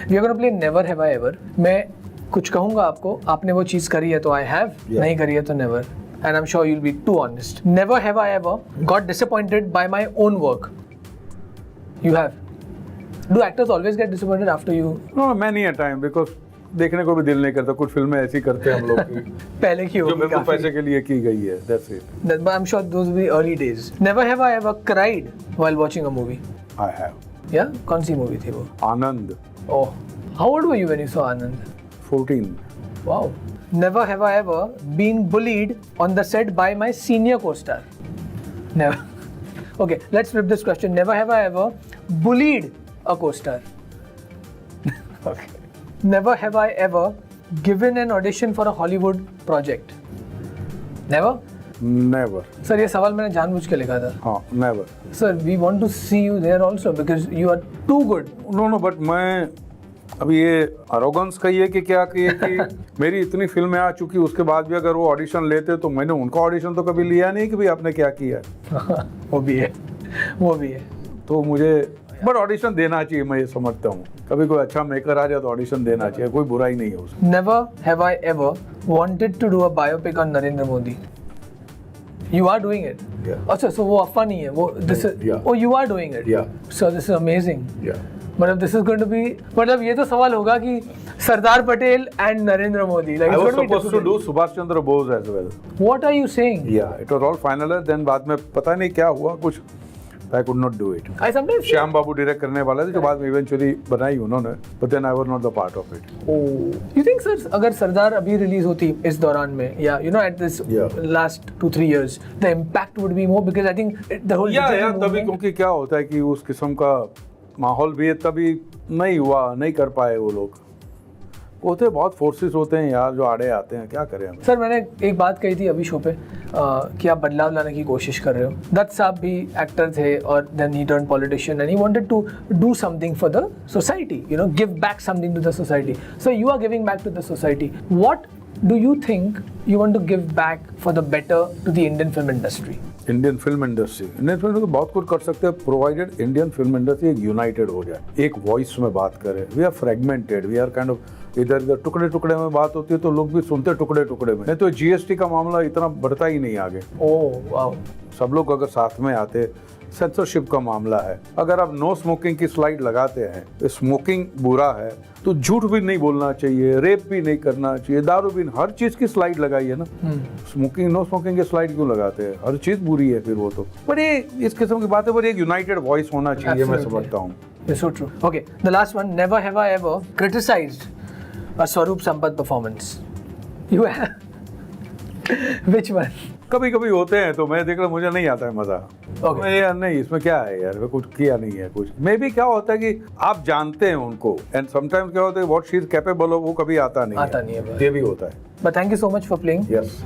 We are gonna play never have I ever. मैं कुछ कहूंगा आपको, आपने वो चीज करी है तो आई हैव, नहीं करी है तो never, and I am sure you will be too honest. Never have I ever got disappointed by my own work. You have? Do actors always get disappointed after you? No, many a time, because देखने को भी दिल नहीं करता। कुछ फिल्में ऐसी करते हैं हम लोग की पहले की जो होगी बिल्कुल काफी। पैसे के लिए की गई है, that's it. But I'm sure those were the early days. Never have I ever cried while watching a movie. I have. Yeah? कौन सी movie थी वो? आनंद। Oh. How old were you when you saw Anand? 14। Wow. Never have I ever been bullied on the set by my senior co-star. Never. Okay, let's flip this question. Never have I ever bullied a co-star. Okay. Never have I ever given an audition for a Hollywood project. Never? Never. Sir ये सवाल मैंने जानबूझ के लिखा था। हाँ, never. Sir, we want to see you there also because you are too good. No, but मैं अभी ये अरोगेंस कहिए कि क्या कहिए कि मेरी इतनी फिल्में आ चुकी, उसके बाद भी अगर वो ऑडिशन लेते तो मैंने उनका ऑडिशन तो कभी लिया नहीं कि भाई आपने क्या किया है। वो भी है, वो भी है। तो मुझे बट ऑडिशन देना चाहिए, मैं ये समझता हूँ। कभी कोई अच्छा मेकर आ जाए तो ऑडिशन देना चाहिए, कोई बुराई नहीं है उसमें। Never have I ever wanted to do a biopic on Narendra Modi. You are doing it. Yeah. अच्छा, so वो अफवाह नहीं है, वो this is, Yeah. oh you are doing it. Yeah. So this is amazing. Yeah. मतलब this is going to be, मतलब ये तो सवाल होगा कि Sardar Patel and Narendra Modi. Like I it's was going to be supposed to do difficult. Subhash Chandra Bose as well. What are you saying? Yeah, it was all final. Then बाद में पता नहीं क्या हुआ, कुछ I could not do it. I sometimes feel- Shyam Babu direct करने वाले थे, जो बाद में इवेंचुअली बनाई उन्होंने, but then I was not the part of it. You think sir, अगर सरदार अभी रिलीज होती इस दौरान में, या you know at this Yeah. last 2-3 years, the impact would be more because I think the whole या digital तभी, movement- क्योंकि क्या होता है कि उस किस्म का माहौल भी है, तभी नहीं हुआ, नहीं कर पाए वो लोग। होते बहुत फोर्सेस होते हैं यार जो आड़े आते हैं, क्या करें हम। सर मैंने एक बात कही थी अभी शो पे कि आप बदलाव लाने की कोशिश कर रहे हो। दत्त साहब भी एक्टर थे और then he turn politician and he wanted to do something for the society, you know, give back something to the society. So you are giving back to the society. What do you think you want to give back for the better to the Indian film industry? Indian film industry बहुत कुछ कर सकते हैं, provided Indian film industry एक united हो जाए, एक voice में बात करे। We are fragmented, we are kind of इधर इधर टुकड़े टुकड़े में बात होती है तो लोग भी सुनते टुकड़े टुकड़े में। नहीं तो जीएसटी का मामला इतना बढ़ता ही नहीं आगे। Oh wow. सब लोग अगर साथ में आते, सेंसरशिप का मामला है, अगर आप नो स्मोकिंग की स्लाइड लगाते हैं, स्मोकिंग बुरा है तो झूठ भी नहीं बोलना चाहिए, रेप भी नहीं करना चाहिए, दारू भी, हर चीज की स्लाइड लगाई है ना। स्मोकिंग, नो स्मोकिंग की स्लाइड क्यों लगाते हैं? हर चीज बुरी है फिर वो तो। पर ये इस किस्म की बातें पर एक यूनाइटेड वॉइस होना चाहिए, मैं समझता हूँ। It's so true. Okay, the last one. Never have I ever criticized a Swaroop Sampath performance. You have? Which one? कभी कभी होते हैं तो मैं देख रहा, मुझे नहीं आता है मजा। Okay. मैं यार नहीं, इसमें क्या है यार, मैं कुछ किया नहीं है कुछ। मे भी क्या होता है कि आप जानते हैं उनको, एंड समटाइम्स क्या होता है what she is capable of, वो कभी आता नहीं आता नहीं है। ये भी होता है। But thank you so much for playing. Yes.